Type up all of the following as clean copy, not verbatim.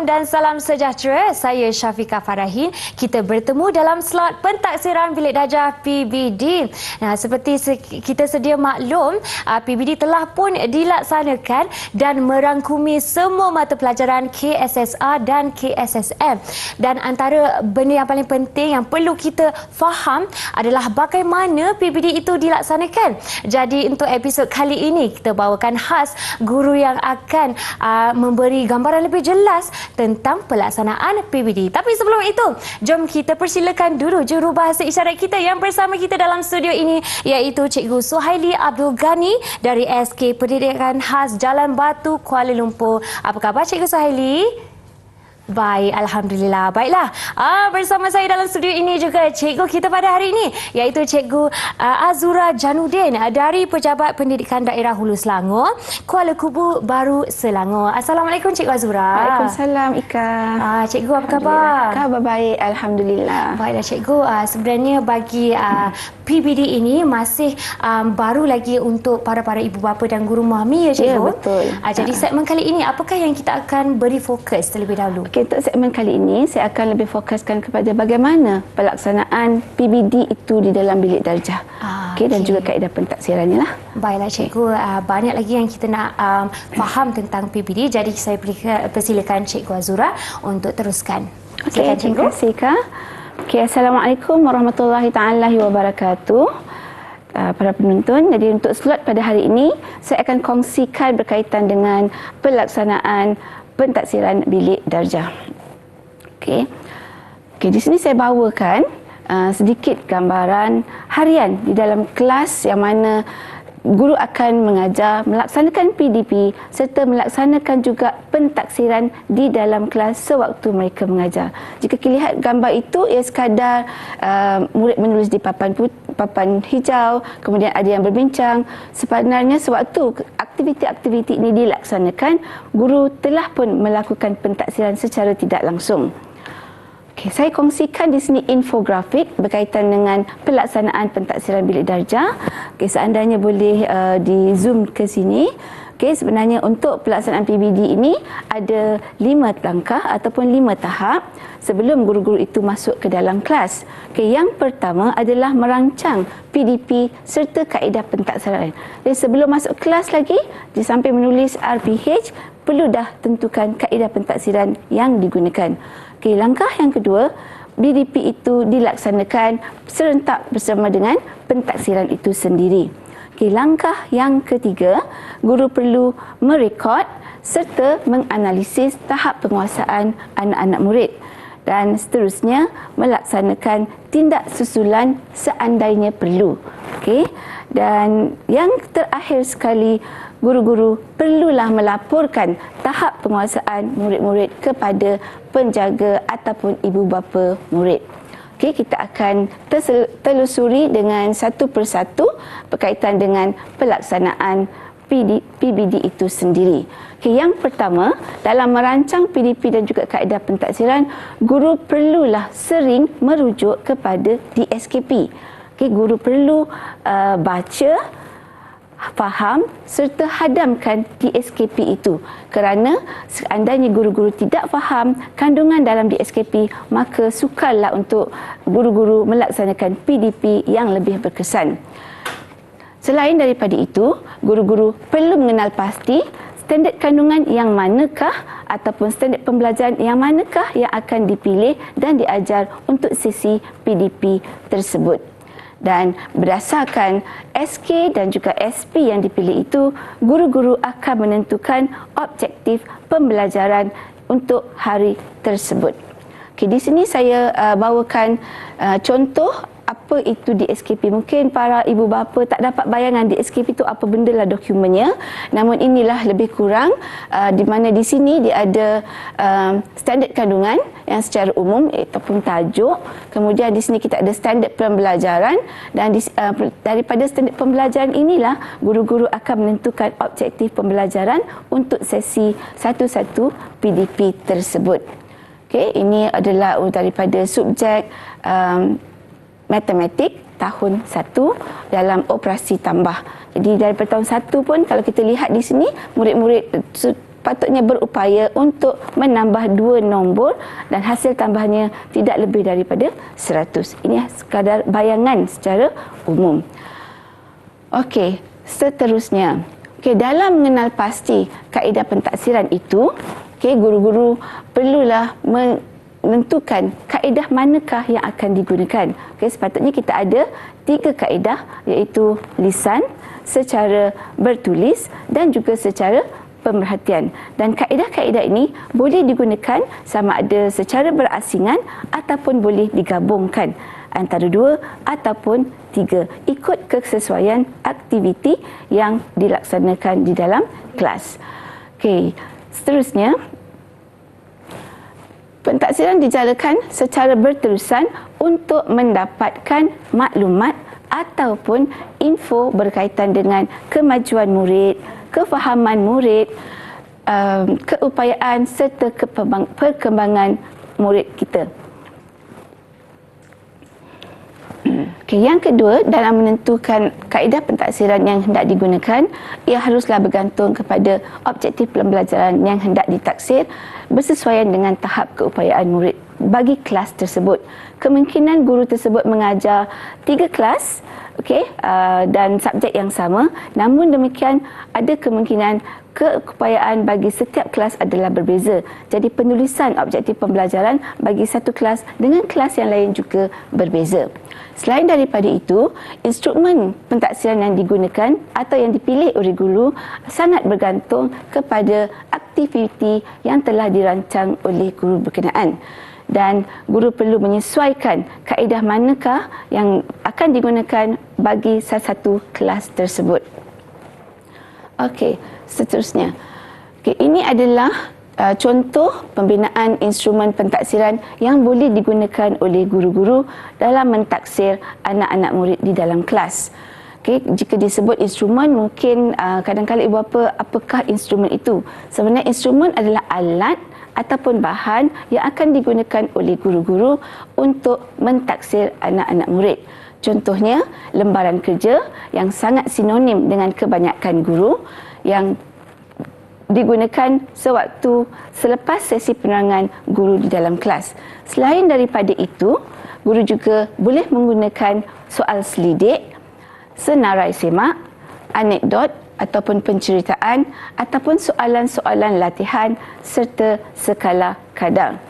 dan salam sejahtera. Saya Syafiqah Farahin. Kita bertemu dalam slot pentaksiran Bilik Darjah PBD. Nah, seperti kita sedia maklum, PBD telah pun dilaksanakan dan merangkumi semua mata pelajaran KSSR dan KSSM. Dan antara benda yang paling penting yang perlu kita faham adalah bagaimana PBD itu dilaksanakan. Jadi untuk episod kali ini kita bawakan khas guru yang akan memberi gambaran lebih jelas tentang pelaksanaan PBD. Tapi sebelum itu, jom kita persilakan dulu jurubahasa isyarat kita yang bersama kita dalam studio ini, iaitu Cikgu Suhaili Abdul Ghani dari SK Pendidikan Khas Jalan Batu, Kuala Lumpur. Apa khabar Cikgu Suhaili? Baik, Alhamdulillah. Baiklah, bersama saya dalam studio ini juga cikgu kita pada hari ini, iaitu Cikgu Azura Janudin dari Pejabat Pendidikan Daerah Hulu Selangor, Kuala Kubu Baru, Selangor. Assalamualaikum Cikgu Azura. Waalaikumsalam Ika. Cikgu apa khabar? Khabar baik, Alhamdulillah. Baiklah Cikgu, sebenarnya bagi PBD ini masih baru lagi untuk para ibu bapa dan guru mahmi, ya Cikgu? Ya, betul. Jadi segmen kali ini, apakah yang kita akan beri fokus terlebih dahulu? Untuk segmen kali ini, saya akan lebih fokuskan kepada bagaimana pelaksanaan PBD itu di dalam bilik darjah. Dan juga kaedah pentaksirannya lah. Baiklah Cikgu, banyak lagi yang kita nak faham tentang PBD, jadi saya persilakan Cikgu Azura untuk teruskan. Okey, terima kasih Kak. Assalamualaikum warahmatullahi taala wabarakatuh. Para penonton, jadi untuk slot pada hari ini, saya akan kongsikan berkaitan dengan pelaksanaan pentaksiran bilik darjah. Okey, di sini saya bawakan sedikit gambaran harian di dalam kelas yang mana guru akan mengajar, melaksanakan PDP serta melaksanakan juga pentaksiran di dalam kelas sewaktu mereka mengajar. Jika kita lihat gambar itu, ia sekadar murid menulis di papan hijau, kemudian ada yang berbincang. Sebenarnya sewaktu aktiviti-aktiviti ini dilaksanakan, guru telah pun melakukan pentaksiran secara tidak langsung. Saya kongsikan di sini infografik berkaitan dengan pelaksanaan pentaksiran bilik darjah. Seandainya boleh di zoom ke sini. Sebenarnya untuk pelaksanaan PBD ini ada 5 langkah ataupun 5 tahap sebelum guru-guru itu masuk ke dalam kelas. Yang pertama adalah merancang PDP serta kaedah pentaksiran. Jadi sebelum masuk kelas lagi, di samping menulis RPH, perlu dah tentukan kaedah pentaksiran yang digunakan. Langkah yang kedua, BDP itu dilaksanakan serentak bersama dengan pentaksiran itu sendiri. Langkah yang ketiga, guru perlu merekod serta menganalisis tahap penguasaan anak-anak murid dan seterusnya melaksanakan tindak susulan seandainya perlu. Dan yang terakhir sekali, guru-guru perlulah melaporkan tahap penguasaan murid-murid kepada penjaga ataupun ibu bapa murid. Kita akan telusuri dengan satu persatu berkaitan dengan pelaksanaan PBD itu sendiri. Yang pertama, dalam merancang PDP dan juga kaedah pentaksiran, guru perlulah sering merujuk kepada DSKP. Guru perlu baca, faham serta hadamkan DSKP itu, kerana seandainya guru-guru tidak faham kandungan dalam DSKP, maka sukarlah untuk guru-guru melaksanakan PDP yang lebih berkesan. Selain daripada itu, guru-guru perlu mengenal pasti standard kandungan yang manakah ataupun standard pembelajaran yang manakah yang akan dipilih dan diajar untuk sesi PDP tersebut. Dan berdasarkan SK dan juga SP yang dipilih itu, guru-guru akan menentukan objektif pembelajaran untuk hari tersebut. Di sini saya bawakan contoh apa itu DSKP. Mungkin para ibu bapa tak dapat bayangan DSKP itu apa benda lah dokumennya. Namun inilah lebih kurang di mana di sini dia ada standard kandungan yang secara umum ataupun tajuk. Kemudian di sini kita ada standard pembelajaran dan daripada standard pembelajaran inilah guru-guru akan menentukan objektif pembelajaran untuk sesi satu-satu PDP tersebut. Ini adalah daripada subjek matematik tahun 1 dalam operasi tambah. Jadi daripada tahun 1 pun kalau kita lihat di sini, murid-murid sepatutnya berupaya untuk menambah 2 nombor dan hasil tambahnya tidak lebih daripada 100. Ini sekadar bayangan secara umum. Okey, seterusnya. Okey, dalam mengenal pasti kaedah pentaksiran itu, okey, guru-guru perlulah menentukan kaedah manakah yang akan digunakan. Okey, sepatutnya kita ada 3 kaedah, iaitu lisan, secara bertulis dan juga secara pemerhatian. Dan kaedah-kaedah ini boleh digunakan sama ada secara berasingan ataupun boleh digabungkan antara 2 ataupun 3 ikut kesesuaian aktiviti yang dilaksanakan di dalam kelas. Okey, seterusnya, pentaksiran dijalakan secara berterusan untuk mendapatkan maklumat ataupun info berkaitan dengan kemajuan murid, kefahaman murid, keupayaan serta perkembangan murid kita. Okay, yang kedua, dalam menentukan kaedah pentaksiran yang hendak digunakan, ia haruslah bergantung kepada objektif pembelajaran yang hendak ditaksir bersesuaian dengan tahap keupayaan murid bagi kelas tersebut. Kemungkinan guru tersebut mengajar 3 kelas, dan subjek yang sama, namun demikian ada kemungkinan keupayaan bagi setiap kelas adalah berbeza. Jadi penulisan objektif pembelajaran bagi satu kelas dengan kelas yang lain juga berbeza. Selain daripada itu, instrumen pentaksiran yang digunakan atau yang dipilih oleh guru sangat bergantung kepada aktiviti yang telah dirancang oleh guru berkenaan. Dan guru perlu menyesuaikan kaedah manakah yang akan digunakan bagi salah satu kelas tersebut. Okey, seterusnya. Okey, ini adalah contoh pembinaan instrumen pentaksiran yang boleh digunakan oleh guru-guru dalam mentaksir anak-anak murid di dalam kelas. Okey, jika disebut instrumen, mungkin kadang-kadang ibu bapa, apakah instrumen itu? Sebenarnya instrumen adalah alat ataupun bahan yang akan digunakan oleh guru-guru untuk mentaksir anak-anak murid. Contohnya, lembaran kerja yang sangat sinonim dengan kebanyakan guru yang digunakan sewaktu selepas sesi penerangan guru di dalam kelas. Selain daripada itu, guru juga boleh menggunakan soal selidik, senarai semak, anekdot ataupun penceritaan ataupun soalan-soalan latihan serta skala kadar.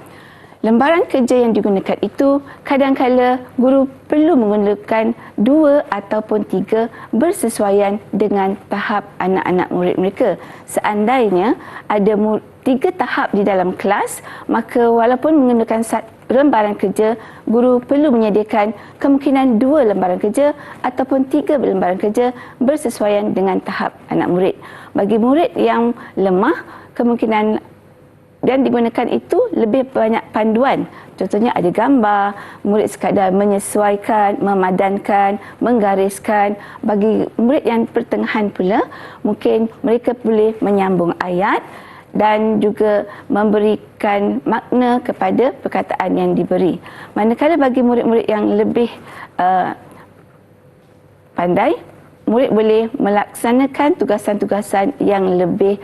Lembaran kerja yang digunakan itu kadang-kala guru perlu menggunakan 2 ataupun 3 bersesuaian dengan tahap anak-anak murid mereka. Seandainya ada 3 tahap di dalam kelas, maka walaupun menggunakan lembaran kerja, guru perlu menyediakan kemungkinan 2 lembaran kerja ataupun 3 lembaran kerja bersesuaian dengan tahap anak murid. Bagi murid yang lemah, kemungkinan dan digunakan itu lebih banyak panduan. Contohnya ada gambar, murid sekadar menyesuaikan, memadankan, menggariskan. Bagi murid yang pertengahan pula, mungkin mereka boleh menyambung ayat dan juga memberikan makna kepada perkataan yang diberi. Manakala bagi murid-murid yang lebih pandai, murid boleh melaksanakan tugasan-tugasan yang lebih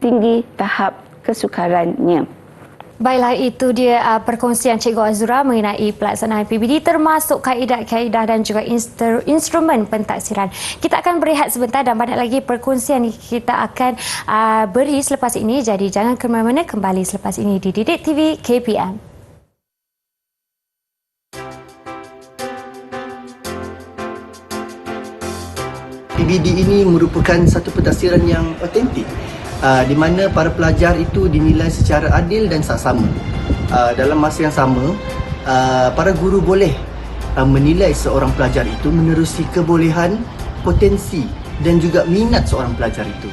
tinggi tahap kesukarannya. Baiklah, itu dia perkongsian Cikgu Azura mengenai pelaksanaan PBD termasuk kaedah-kaedah dan juga instrumen pentaksiran. Kita akan berehat sebentar dan banyak lagi perkongsian kita akan beri selepas ini. Jadi jangan ke mana-mana, kembali selepas ini di Didik TV KPM. PBD ini merupakan satu pentaksiran yang otentik, di mana para pelajar itu dinilai secara adil dan saksama. Dalam masa yang sama, para guru boleh menilai seorang pelajar itu menerusi kebolehan, potensi dan juga minat seorang pelajar itu.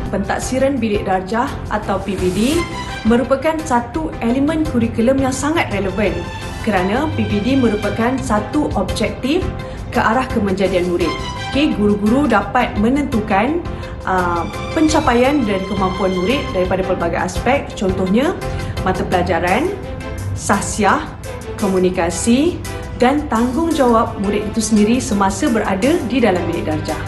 Pentaksiran bilik darjah atau PBD merupakan satu elemen kurikulum yang sangat relevan kerana PBD merupakan satu objektif ke arah kemenjadian murid. Guru-guru dapat menentukan pencapaian dan kemampuan murid daripada pelbagai aspek, contohnya mata pelajaran, sahsiah, komunikasi dan tanggungjawab murid itu sendiri semasa berada di dalam bilik darjah.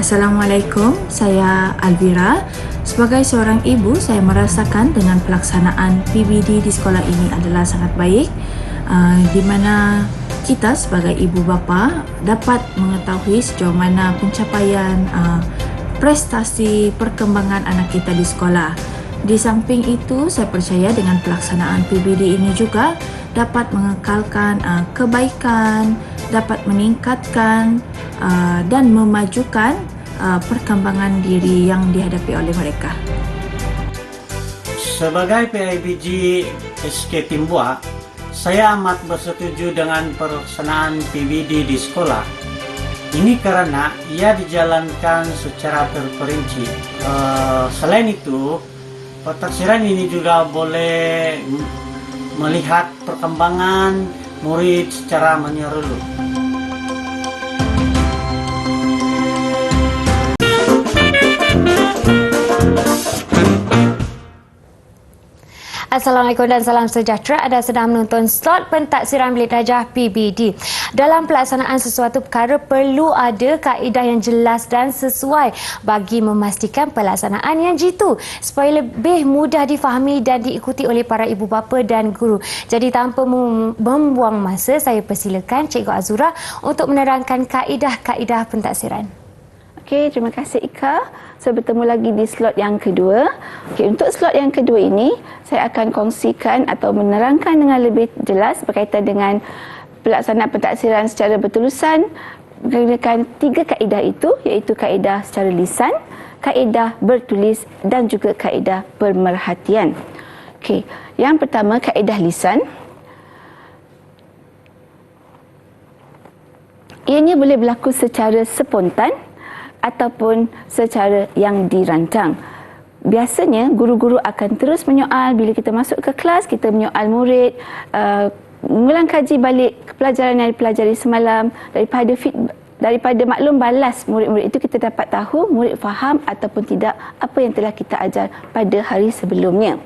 Assalamualaikum, saya Alvira. Sebagai seorang ibu, saya merasakan dengan pelaksanaan PBD di sekolah ini adalah sangat baik, di mana kita sebagai ibu bapa dapat mengetahui sejauh mana pencapaian prestasi perkembangan anak kita di sekolah. Di samping itu, saya percaya dengan pelaksanaan PBD ini juga dapat mengekalkan kebaikan, dapat meningkatkan dan memajukan perkembangan diri yang dihadapi oleh mereka. Sebagai PIBG SK Timbua, saya amat bersetuju dengan pelaksanaan PBD di sekolah. Ini karena ia dijalankan secara terperinci. Selain itu, pentaksiran ini juga boleh melihat perkembangan murid secara menyeluruh. Assalamualaikum dan salam sejahtera. Anda sedang menonton slot pentaksiran bilik darjah PBD. Dalam pelaksanaan sesuatu perkara perlu ada kaedah yang jelas dan sesuai bagi memastikan pelaksanaan yang jitu supaya lebih mudah difahami dan diikuti oleh para ibu bapa dan guru. Jadi tanpa membuang masa, saya persilakan Cikgu Azura untuk menerangkan kaedah-kaedah pentaksiran. Okey, terima kasih Ika. Saya bertemu lagi di slot yang kedua. Okey, untuk slot yang kedua ini, saya akan kongsikan atau menerangkan dengan lebih jelas berkaitan dengan pelaksanaan pentaksiran secara berterusan menggunakan 3 kaedah itu, iaitu kaedah secara lisan, kaedah bertulis dan juga kaedah pemerhatian. Okey, yang pertama kaedah lisan. Ianya boleh berlaku secara spontan ataupun secara yang dirancang. Biasanya guru-guru akan terus menyoal bila kita masuk ke kelas, kita menyoal murid, mengulang kaji balik pelajaran yang dipelajari semalam, daripada maklum balas murid-murid itu kita dapat tahu murid faham ataupun tidak apa yang telah kita ajar pada hari sebelumnya.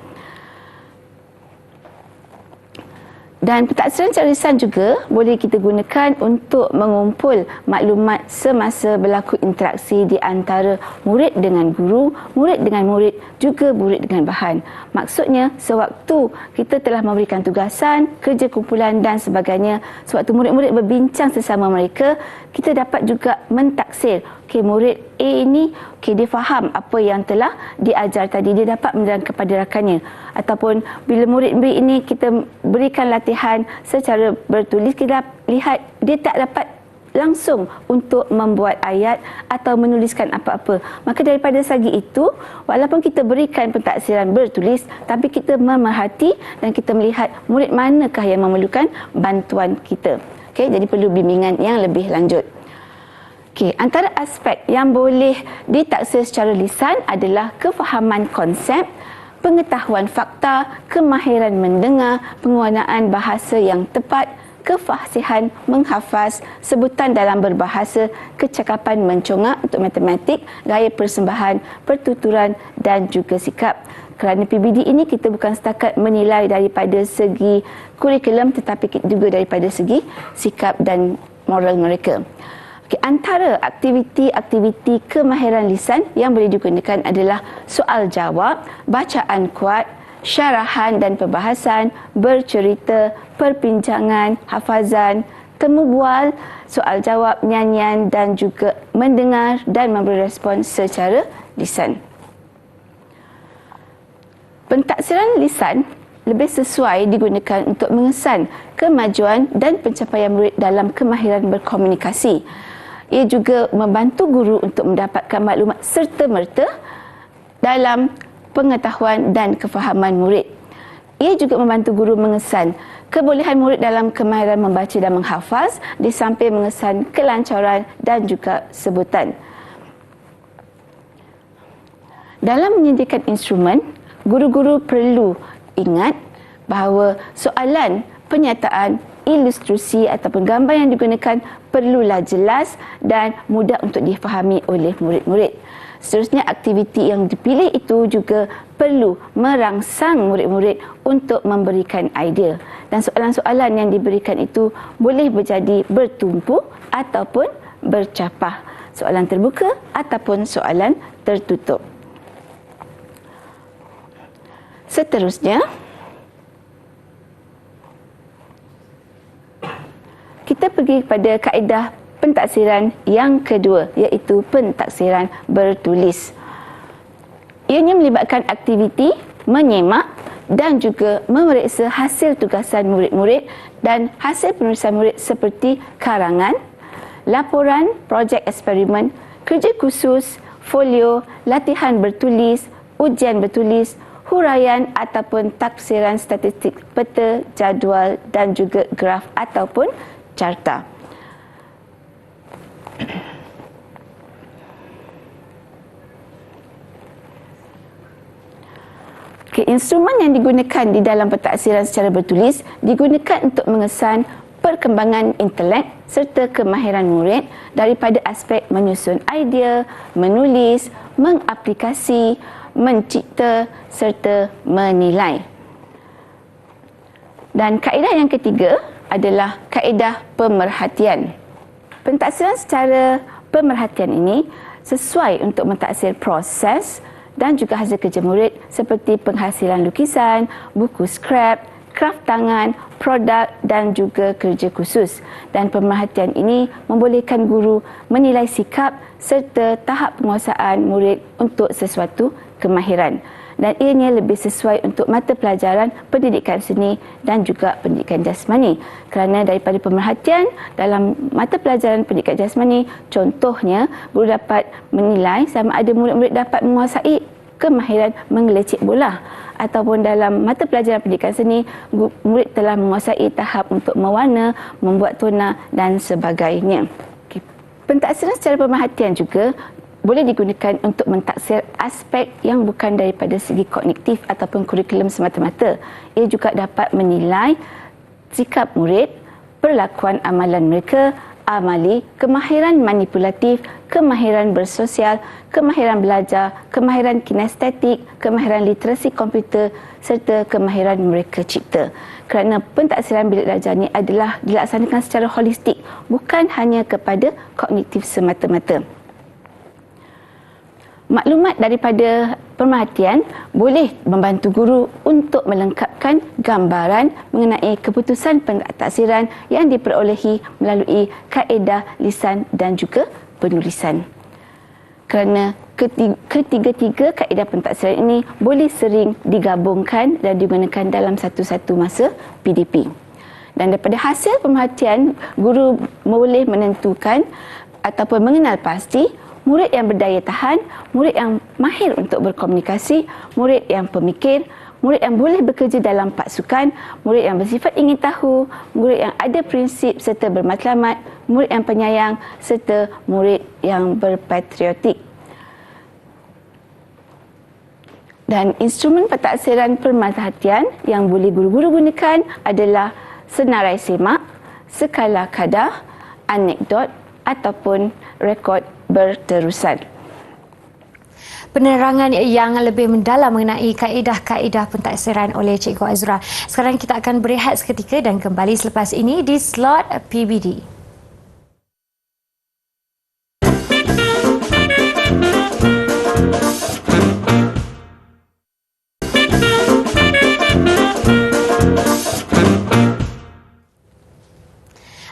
Dan pentaksiran secara lisan juga boleh kita gunakan untuk mengumpul maklumat semasa berlaku interaksi di antara murid dengan guru, murid dengan murid, juga murid dengan bahan. Maksudnya, sewaktu kita telah memberikan tugasan, kerja kumpulan dan sebagainya, sewaktu murid-murid berbincang sesama mereka, kita dapat juga mentaksir. Okey, murid A ini, dia faham apa yang telah diajar tadi, dia dapat menerangkan kepada rakannya. Ataupun bila murid B ini kita berikan latihan secara bertulis, kita lihat dia tak dapat langsung untuk membuat ayat atau menuliskan apa-apa. Maka daripada segi itu, walaupun kita berikan pentaksiran bertulis, tapi kita memerhati dan kita melihat murid manakah yang memerlukan bantuan kita. Okey, jadi perlu bimbingan yang lebih lanjut. Okey, antara aspek yang boleh ditaksir secara lisan adalah kefahaman konsep, pengetahuan fakta, kemahiran mendengar, penguasaan bahasa yang tepat, kefasihan menghafaz, sebutan dalam berbahasa, kecakapan mencongak untuk matematik, gaya persembahan, pertuturan dan juga sikap. Kerana PBD ini kita bukan setakat menilai daripada segi kurikulum tetapi juga daripada segi sikap dan moral mereka. Antara aktiviti-aktiviti kemahiran lisan yang boleh digunakan adalah soal jawab, bacaan kuat, syarahan dan perbahasan, bercerita, perbincangan, hafazan, temu bual, soal jawab, nyanyian dan juga mendengar dan memberi respon secara lisan. Pentaksiran lisan lebih sesuai digunakan untuk mengesan kemajuan dan pencapaian murid dalam kemahiran berkomunikasi. Ia juga membantu guru untuk mendapatkan maklumat serta-merta dalam pengetahuan dan kefahaman murid. Ia juga membantu guru mengesan kebolehan murid dalam kemahiran membaca dan menghafaz di samping mengesan kelancaran dan juga sebutan. Dalam menyediakan instrumen, guru-guru perlu ingat bahawa soalan, penyataan, ilustrasi ataupun gambar yang digunakan perlulah jelas dan mudah untuk difahami oleh murid-murid. Seterusnya, aktiviti yang dipilih itu juga perlu merangsang murid-murid untuk memberikan idea. Dan soalan-soalan yang diberikan itu boleh berjadi bertumpu ataupun bercapah. soalan terbuka ataupun soalan tertutup. Seterusnya, kita pergi kepada kaedah pentaksiran yang kedua, iaitu pentaksiran bertulis. Ianya melibatkan aktiviti menyemak dan juga memeriksa hasil tugasan murid-murid dan hasil penulisan murid seperti karangan, laporan, projek eksperimen, kerja khusus, folio, latihan bertulis, ujian bertulis, huraian ataupun tafsiran statistik peta, jadual dan juga graf ataupun carta. Instrumen yang digunakan di dalam pentaksiran secara bertulis digunakan untuk mengesan perkembangan intelek serta kemahiran murid daripada aspek menyusun idea, menulis, mengaplikasi, mencipta serta menilai. Dan kaedah yang ketiga adalah kaedah pemerhatian. Pentaksiran secara pemerhatian ini sesuai untuk mentaksir proses dan juga hasil kerja murid seperti penghasilan lukisan, buku scrap, kraf tangan, produk dan juga kerja khusus. Dan pemerhatian ini membolehkan guru menilai sikap serta tahap penguasaan murid untuk sesuatu kemahiran. Dan ianya lebih sesuai untuk mata pelajaran pendidikan seni dan juga pendidikan jasmani. Kerana daripada pemerhatian dalam mata pelajaran pendidikan jasmani, contohnya guru dapat menilai sama ada murid-murid dapat menguasai kemahiran mengelecik bola, ataupun dalam mata pelajaran pendidikan seni murid telah menguasai tahap untuk mewarna, membuat tona dan sebagainya. Pentaksiran secara pemerhatian juga boleh digunakan untuk mentaksir aspek yang bukan daripada segi kognitif ataupun kurikulum semata-mata. Ia juga dapat menilai sikap murid, perlakuan amalan mereka, amali, kemahiran manipulatif, kemahiran bersosial, kemahiran belajar, kemahiran kinestetik, kemahiran literasi komputer serta kemahiran mereka cipta. Kerana pentaksiran bilik darjah ini adalah dilaksanakan secara holistik, bukan hanya kepada kognitif semata-mata. Maklumat daripada pemerhatian boleh membantu guru untuk melengkapkan gambaran mengenai keputusan pentaksiran yang diperolehi melalui kaedah lisan dan juga penulisan. Kerana ketiga-tiga kaedah pentaksiran ini boleh sering digabungkan dan digunakan dalam satu-satu masa PDP. Dan daripada hasil pemerhatian, guru boleh menentukan ataupun mengenal pasti murid yang berdaya tahan, murid yang mahir untuk berkomunikasi, murid yang pemikir, murid yang boleh bekerja dalam pasukan, murid yang bersifat ingin tahu, murid yang ada prinsip serta bermatlamat, murid yang penyayang serta murid yang berpatriotik. Dan instrumen pentaksiran pemerhatian yang boleh guru-guru gunakan adalah senarai semak, skala kadar, anekdot ataupun rekod berterusan. Penerangan yang lebih mendalam mengenai kaedah-kaedah pentaksiran oleh Cikgu Azura. Sekarang kita akan berehat seketika dan kembali selepas ini di slot PBD.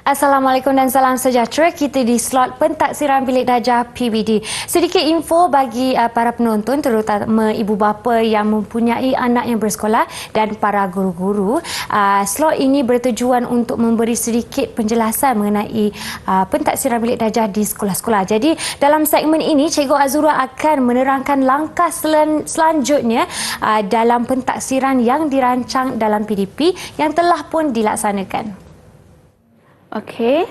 Assalamualaikum dan salam sejahtera. Kita di slot pentaksiran bilik darjah PBD. Sedikit info bagi para penonton, terutama ibu bapa yang mempunyai anak yang bersekolah dan para guru-guru. Slot ini bertujuan untuk memberi sedikit penjelasan mengenai pentaksiran bilik darjah di sekolah-sekolah. Jadi dalam segmen ini, Cikgu Azura akan menerangkan langkah selanjutnya dalam pentaksiran yang dirancang dalam PDP yang telah pun dilaksanakan. Okey,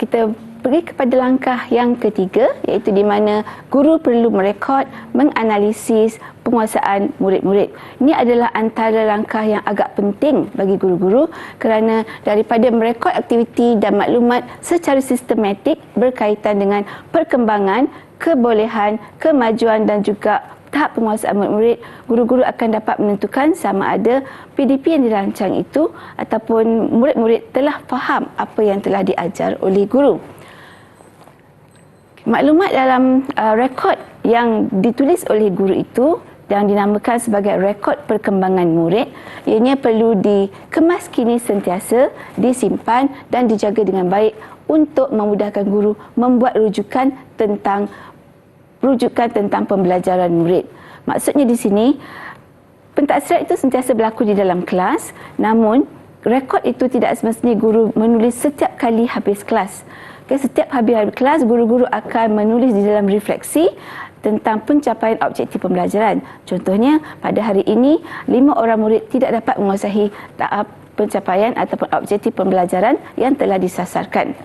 kita pergi kepada langkah yang ketiga, iaitu di mana guru perlu merekod, menganalisis penguasaan murid-murid. Ini adalah antara langkah yang agak penting bagi guru-guru kerana daripada merekod aktiviti dan maklumat secara sistematik berkaitan dengan perkembangan, kebolehan, kemajuan dan juga tahap penguasaan murid-murid, guru-guru akan dapat menentukan sama ada PDP yang dirancang itu ataupun murid-murid telah faham apa yang telah diajar oleh guru. Maklumat dalam rekod yang ditulis oleh guru itu yang dinamakan sebagai rekod perkembangan murid, ianya perlu dikemas kini sentiasa, disimpan dan dijaga dengan baik untuk memudahkan guru membuat rujukan tentang pembelajaran murid. Maksudnya di sini, pentaksiran itu sentiasa berlaku di dalam kelas, namun rekod itu tidak semestinya guru menulis setiap kali habis kelas. Setiap habis kelas, guru-guru akan menulis di dalam refleksi tentang pencapaian objektif pembelajaran. Contohnya, pada hari ini, 5 orang murid tidak dapat menguasai tahap pencapaian ataupun objektif pembelajaran yang telah disasarkan.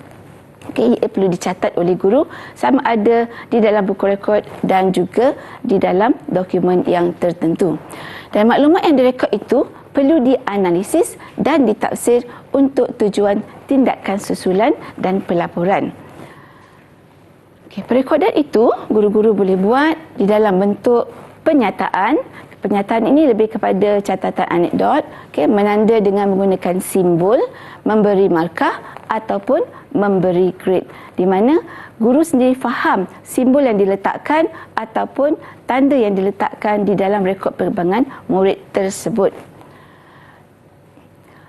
Ia perlu dicatat oleh guru sama ada di dalam buku rekod dan juga di dalam dokumen yang tertentu. Dan maklumat yang direkod itu perlu dianalisis dan ditafsir untuk tujuan tindakan susulan dan pelaporan. Perekodan itu guru-guru boleh buat di dalam bentuk penyataan. Penyataan ini lebih kepada catatan anekdot, menanda dengan menggunakan simbol, memberi markah ataupun memberi grade, di mana guru sendiri faham simbol yang diletakkan ataupun tanda yang diletakkan di dalam rekod perkembangan murid tersebut.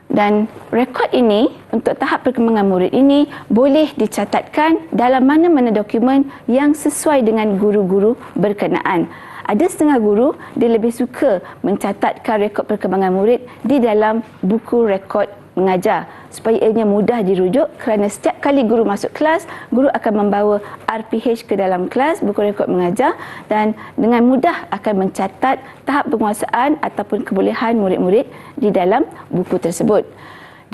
Dan rekod ini untuk tahap perkembangan murid ini boleh dicatatkan dalam mana-mana dokumen yang sesuai dengan guru-guru berkenaan. Ada setengah guru, dia lebih suka mencatatkan rekod perkembangan murid di dalam buku rekod mengajar supaya ianya mudah dirujuk, kerana setiap kali guru masuk kelas, guru akan membawa RPH ke dalam kelas, buku rekod mengajar, dan dengan mudah akan mencatat tahap penguasaan ataupun kebolehan murid-murid di dalam buku tersebut.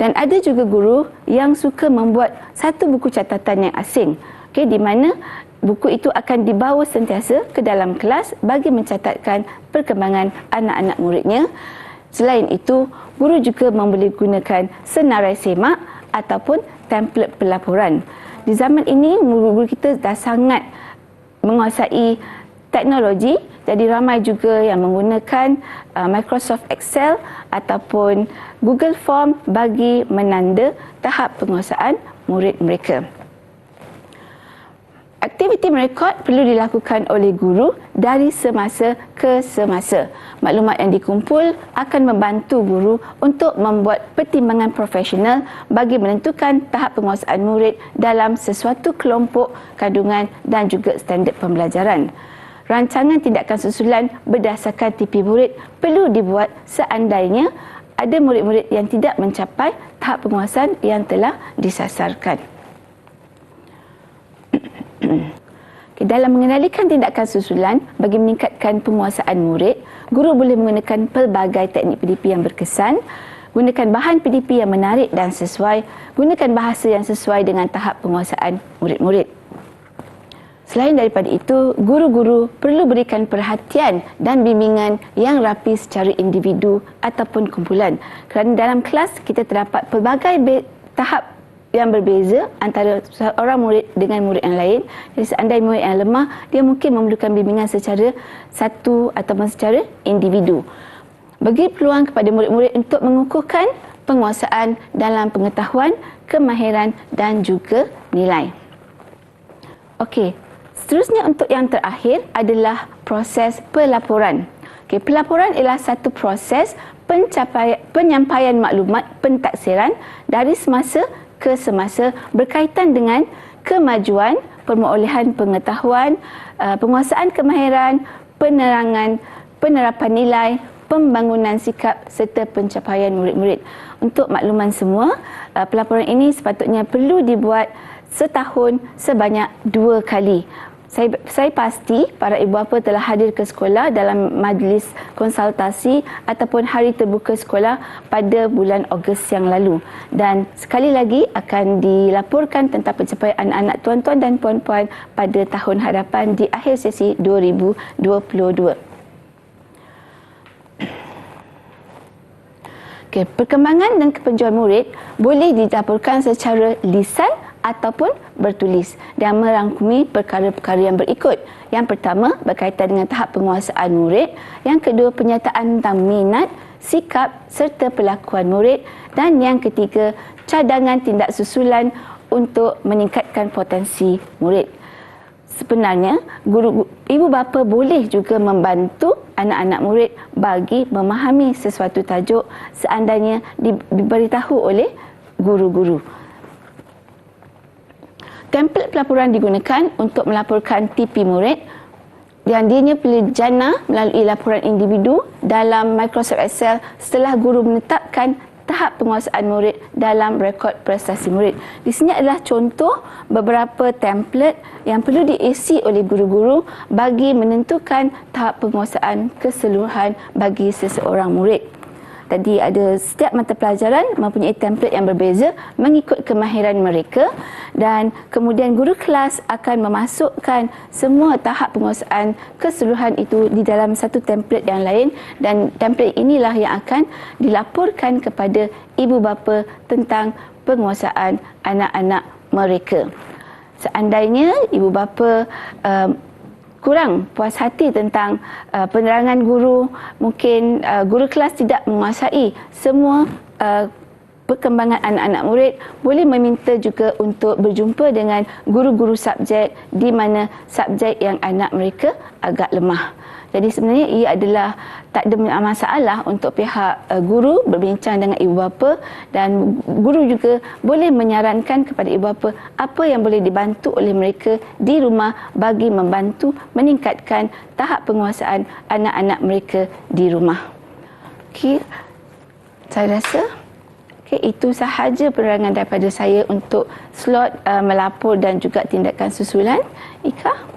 Dan ada juga guru yang suka membuat satu buku catatan yang asing, di mana buku itu akan dibawa sentiasa ke dalam kelas bagi mencatatkan perkembangan anak-anak muridnya. Selain itu, guru juga boleh gunakan senarai semak ataupun template pelaporan. Di zaman ini, guru-guru kita dah sangat menguasai teknologi, jadi ramai juga yang menggunakan Microsoft Excel ataupun Google Form bagi menanda tahap penguasaan murid mereka. Aktiviti merekod perlu dilakukan oleh guru dari semasa ke semasa. Maklumat yang dikumpul akan membantu guru untuk membuat pertimbangan profesional bagi menentukan tahap penguasaan murid dalam sesuatu kelompok kandungan dan juga standard pembelajaran. Rancangan tindakan susulan berdasarkan tipi murid perlu dibuat seandainya ada murid-murid yang tidak mencapai tahap penguasaan yang telah disasarkan. Dalam mengendalikan tindakan susulan bagi meningkatkan penguasaan murid, guru boleh menggunakan pelbagai teknik PDP yang berkesan, gunakan bahan PDP yang menarik dan sesuai, gunakan bahasa yang sesuai dengan tahap penguasaan murid-murid. Selain daripada itu, guru-guru perlu berikan perhatian dan bimbingan yang rapi secara individu ataupun kumpulan. Kerana dalam kelas kita terdapat pelbagai tahap yang berbeza antara seorang murid dengan murid yang lain. Jadi seandainya murid yang lemah, dia mungkin memerlukan bimbingan secara satu ataupun secara individu. Bagi peluang kepada murid-murid untuk mengukuhkan penguasaan dalam pengetahuan, kemahiran dan juga nilai. Okey, seterusnya untuk yang terakhir adalah proses pelaporan. Pelaporan ialah satu proses penyampaian maklumat pentaksiran dari semasa ke semasa berkaitan dengan kemajuan, perolehan pengetahuan, penguasaan kemahiran, penerangan, penerapan nilai, pembangunan sikap serta pencapaian murid-murid. Untuk makluman semua, pelaporan ini sepatutnya perlu dibuat setahun sebanyak 2 kali. Saya pasti para ibu bapa telah hadir ke sekolah dalam majlis konsultasi ataupun hari terbuka sekolah pada bulan Ogos yang lalu. Dan sekali lagi akan dilaporkan tentang pencapaian anak-anak tuan-tuan dan puan-puan pada tahun hadapan di akhir sesi 2022. Perkembangan dan kepenjuan murid boleh dilaporkan secara lisan ataupun bertulis dan merangkumi perkara-perkara yang berikut. Yang pertama, berkaitan dengan tahap penguasaan murid. Yang kedua, penyataan tentang minat, sikap serta perlakuan murid. Dan yang ketiga, cadangan tindak susulan untuk meningkatkan potensi murid. sebenarnya ibu bapa boleh juga membantu anak-anak murid bagi memahami sesuatu tajuk seandainya diberitahu oleh guru-guru. Template pelaporan digunakan untuk melaporkan TP murid yang dianya boleh jana melalui laporan individu dalam Microsoft Excel setelah guru menetapkan tahap penguasaan murid dalam rekod prestasi murid. Di sini adalah contoh beberapa template yang perlu diisi oleh guru-guru bagi menentukan tahap penguasaan keseluruhan bagi seseorang murid. Tadi ada setiap mata pelajaran mempunyai template yang berbeza mengikut kemahiran mereka dan kemudian guru kelas akan memasukkan semua tahap penguasaan keseluruhan itu di dalam satu template yang lain dan template inilah yang akan dilaporkan kepada ibu bapa tentang penguasaan anak-anak mereka. Seandainya ibu bapa kurang puas hati tentang penerangan guru, mungkin guru kelas tidak menguasai semua perkembangan anak-anak murid, boleh meminta juga untuk berjumpa dengan guru-guru subjek di mana subjek yang anak mereka agak lemah. Jadi sebenarnya ia adalah tak ada masalah untuk pihak guru berbincang dengan ibu bapa dan guru juga boleh menyarankan kepada ibu bapa apa yang boleh dibantu oleh mereka di rumah bagi membantu meningkatkan tahap penguasaan anak-anak mereka di rumah. Okey, saya rasa itu sahaja penerangan daripada saya untuk slot melapor dan juga tindakan susulan. Ika?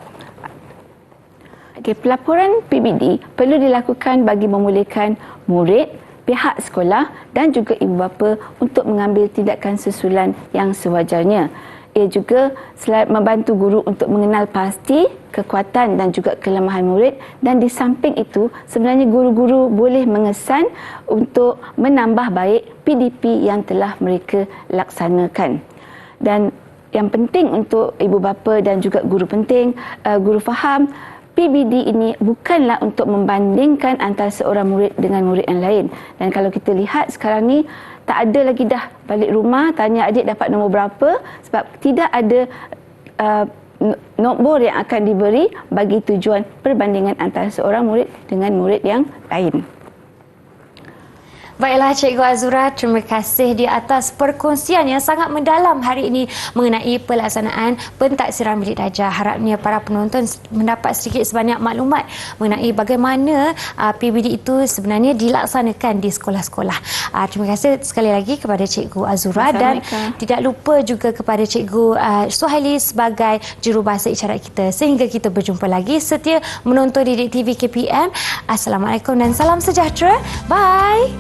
Pelaporan PBD perlu dilakukan bagi memulihkan murid, pihak sekolah dan juga ibu bapa untuk mengambil tindakan susulan yang sewajarnya. Ia juga membantu guru untuk mengenal pasti kekuatan dan juga kelemahan murid dan di samping itu sebenarnya guru-guru boleh mengesan untuk menambah baik PDP yang telah mereka laksanakan. Dan yang penting untuk ibu bapa dan juga guru penting, guru faham PBD ini bukanlah untuk membandingkan antara seorang murid dengan murid yang lain. Dan kalau kita lihat sekarang ni, tak ada lagi dah balik rumah tanya adik dapat nombor berapa sebab tidak ada nombor yang akan diberi bagi tujuan perbandingan antara seorang murid dengan murid yang lain. Baiklah Cikgu Azura, terima kasih di atas perkongsian yang sangat mendalam hari ini mengenai pelaksanaan pentaksiran bilik darjah. Harapnya para penonton mendapat sedikit sebanyak maklumat mengenai bagaimana PBD itu sebenarnya dilaksanakan di sekolah-sekolah. Terima kasih sekali lagi kepada Cikgu Azura dan tidak lupa juga kepada Cikgu Suhaili sebagai jurubahasa isyarat kita. Sehingga kita berjumpa lagi, setia menonton Didik TV KPM. Assalamualaikum dan salam sejahtera. Bye.